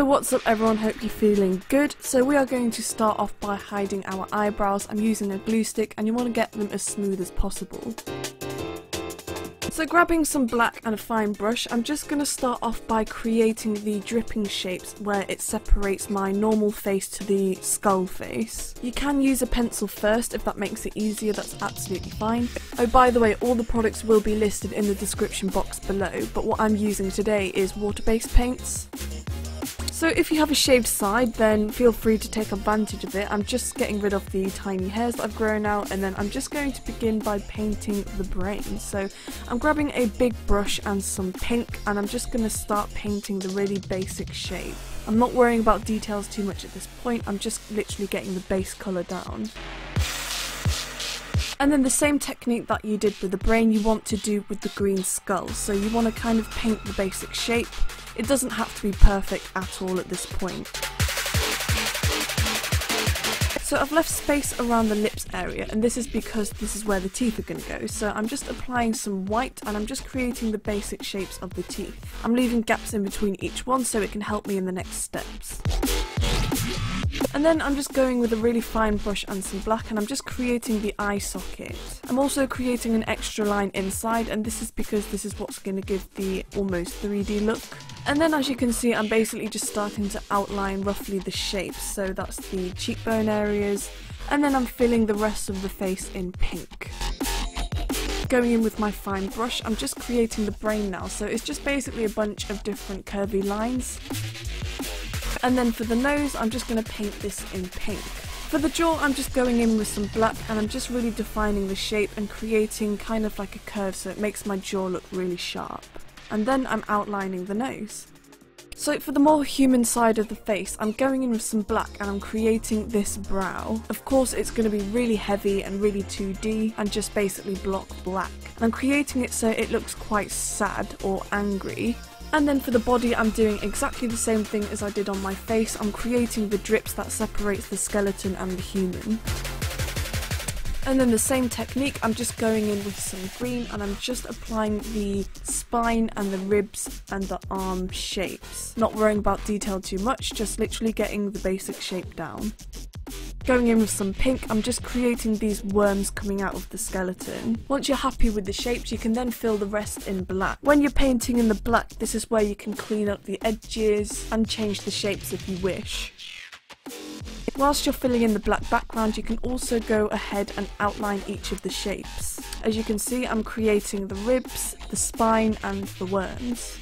So what's up everyone, hope you're feeling good. So we are going to start off by hiding our eyebrows. I'm using a glue stick and you want to get them as smooth as possible. So grabbing some black and a fine brush, I'm just going to start off by creating the dripping shapes where it separates my normal face to the skull face. You can use a pencil first if that makes it easier, that's absolutely fine. Oh, by the way, all the products will be listed in the description box below, but what I'm using today is water-based paints. So if you have a shaved side, then feel free to take advantage of it. I'm just getting rid of the tiny hairs that I've grown out, and then I'm just going to begin by painting the brain. So I'm grabbing a big brush and some pink, and I'm just going to start painting the really basic shape. I'm not worrying about details too much at this point, I'm just literally getting the base colour down. And then the same technique that you did with the brain you want to do with the green skull. So you want to kind of paint the basic shape. It doesn't have to be perfect at all at this point. So I've left space around the lips area, and this is because this is where the teeth are going to go. So I'm just applying some white and I'm just creating the basic shapes of the teeth. I'm leaving gaps in between each one so it can help me in the next steps. And then I'm just going with a really fine brush and some black, and I'm just creating the eye socket. I'm also creating an extra line inside, and this is because this is what's going to give the almost 3D look. And then as you can see, I'm basically just starting to outline roughly the shapes, so that's the cheekbone areas, and then I'm filling the rest of the face in pink. Going in with my fine brush, I'm just creating the brain now, so it's just basically a bunch of different curvy lines. And then for the nose, I'm just going to paint this in pink. For the jaw, I'm just going in with some black, and I'm just really defining the shape and creating kind of like a curve so it makes my jaw look really sharp. And then I'm outlining the nose. So for the more human side of the face, I'm going in with some black and I'm creating this brow. Of course it's going to be really heavy and really 2D and just basically block black. And I'm creating it so it looks quite sad or angry. And then for the body, I'm doing exactly the same thing as I did on my face. I'm creating the drips that separates the skeleton and the human. And then the same technique, I'm just going in with some green and I'm just applying the spine and the ribs and the arm shapes. Not worrying about detail too much, just literally getting the basic shape down. Going in with some pink, I'm just creating these worms coming out of the skeleton. Once you're happy with the shapes, you can then fill the rest in black. When you're painting in the black, this is where you can clean up the edges and change the shapes if you wish. Whilst you're filling in the black background, you can also go ahead and outline each of the shapes. As you can see, I'm creating the ribs, the spine and the worms.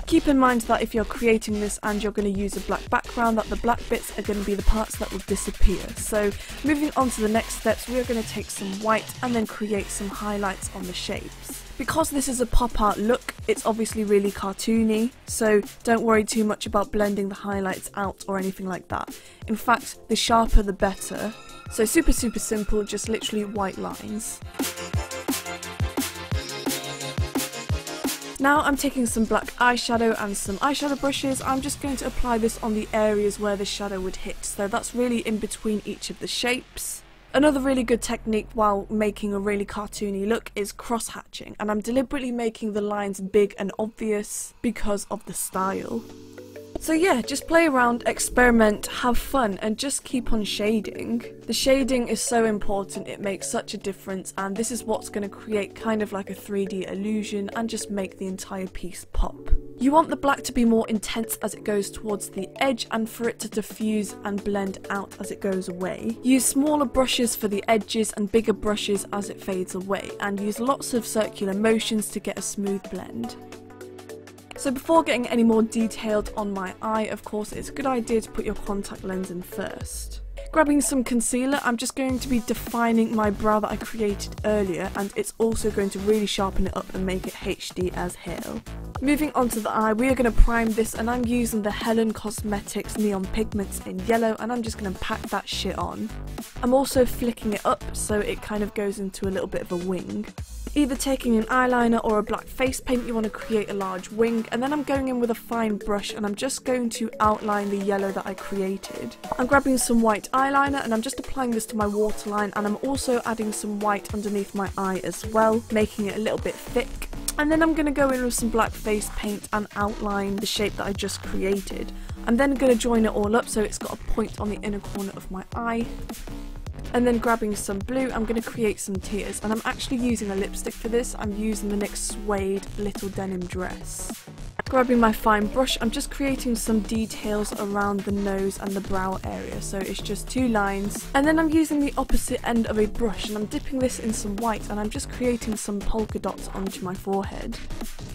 Keep in mind that if you're creating this and you're going to use a black background, that the black bits are going to be the parts that will disappear. So moving on to the next steps, we are going to take some white and then create some highlights on the shapes. Because this is a pop art look, it's obviously really cartoony, so don't worry too much about blending the highlights out or anything like that. In fact, the sharper the better. So super simple, just literally white lines. Now I'm taking some black eyeshadow and some eyeshadow brushes. I'm just going to apply this on the areas where the shadow would hit, so that's really in between each of the shapes. Another really good technique while making a really cartoony look is cross-hatching, and I'm deliberately making the lines big and obvious because of the style. So yeah, just play around, experiment, have fun, and just keep on shading. The shading is so important, it makes such a difference, and this is what's going to create kind of like a 3D illusion and just make the entire piece pop. You want the black to be more intense as it goes towards the edge and for it to diffuse and blend out as it goes away. Use smaller brushes for the edges and bigger brushes as it fades away, and use lots of circular motions to get a smooth blend. So before getting any more detailed on my eye, of course it's a good idea to put your contact lens in first. Grabbing some concealer, I'm just going to be defining my brow that I created earlier, and it's also going to really sharpen it up and make it HD as hell. Moving on to the eye, we are going to prime this, and I'm using the Helene Cosmetics Neon Pigments in yellow, and I'm just going to pack that shit on. I'm also flicking it up so it kind of goes into a little bit of a wing. Either taking an eyeliner or a black face paint, you want to create a large wing, and then I'm going in with a fine brush and I'm just going to outline the yellow that I created. I'm grabbing some white eyeliner and I'm just applying this to my waterline, and I'm also adding some white underneath my eye as well, making it a little bit thick. And then I'm going to go in with some black face paint and outline the shape that I just created. I'm then going to join it all up so it's got a point on the inner corner of my eye. And then grabbing some blue, I'm going to create some tears. And I'm actually using a lipstick for this. I'm using the NYX Suede Little Denim Dress. Grabbing my fine brush, I'm just creating some details around the nose and the brow area, so it's just 2 lines. And then I'm using the opposite end of a brush and I'm dipping this in some white and I'm just creating some polka dots onto my forehead.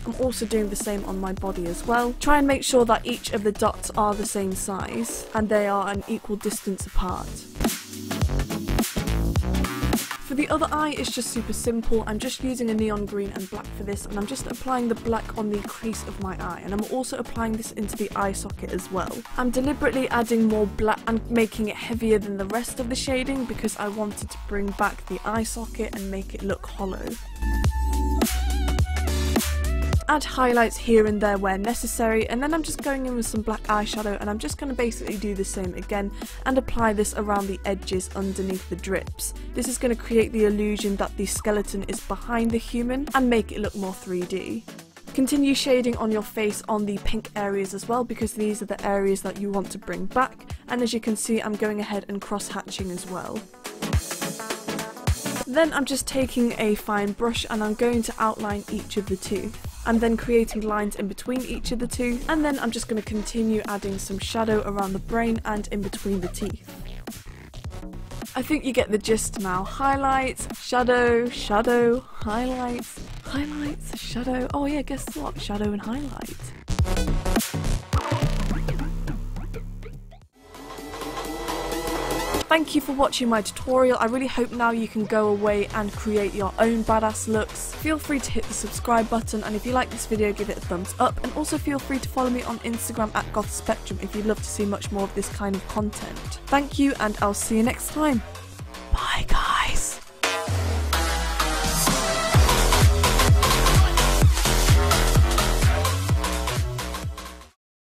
I'm also doing the same on my body as well. Try and make sure that each of the dots are the same size and they are an equal distance apart. For the other eye, it's just super simple. I'm just using a neon green and black for this, and I'm just applying the black on the crease of my eye, and I'm also applying this into the eye socket as well. I'm deliberately adding more black and making it heavier than the rest of the shading because I wanted to bring back the eye socket and make it look hollow. Add highlights here and there where necessary, and then I'm just going in with some black eyeshadow and I'm just going to basically do the same again and apply this around the edges underneath the drips. This is going to create the illusion that the skeleton is behind the human and make it look more 3D. Continue shading on your face on the pink areas as well because these are the areas that you want to bring back, and as you can see I'm going ahead and cross-hatching as well. Then I'm just taking a fine brush and I'm going to outline each of the teeth. I'm then creating lines in between each of the two, and then I'm just going to continue adding some shadow around the brain and in between the teeth. I think you get the gist now. Highlights, shadow, shadow, highlights, highlights, shadow. Oh yeah, guess what? Shadow and highlight. Thank you for watching my tutorial. I really hope now you can go away and create your own badass looks. Feel free to hit the subscribe button, and if you like this video, give it a thumbs up, and also feel free to follow me on Instagram at gothspectrum if you'd love to see much more of this kind of content. Thank you, and I'll see you next time. Bye guys.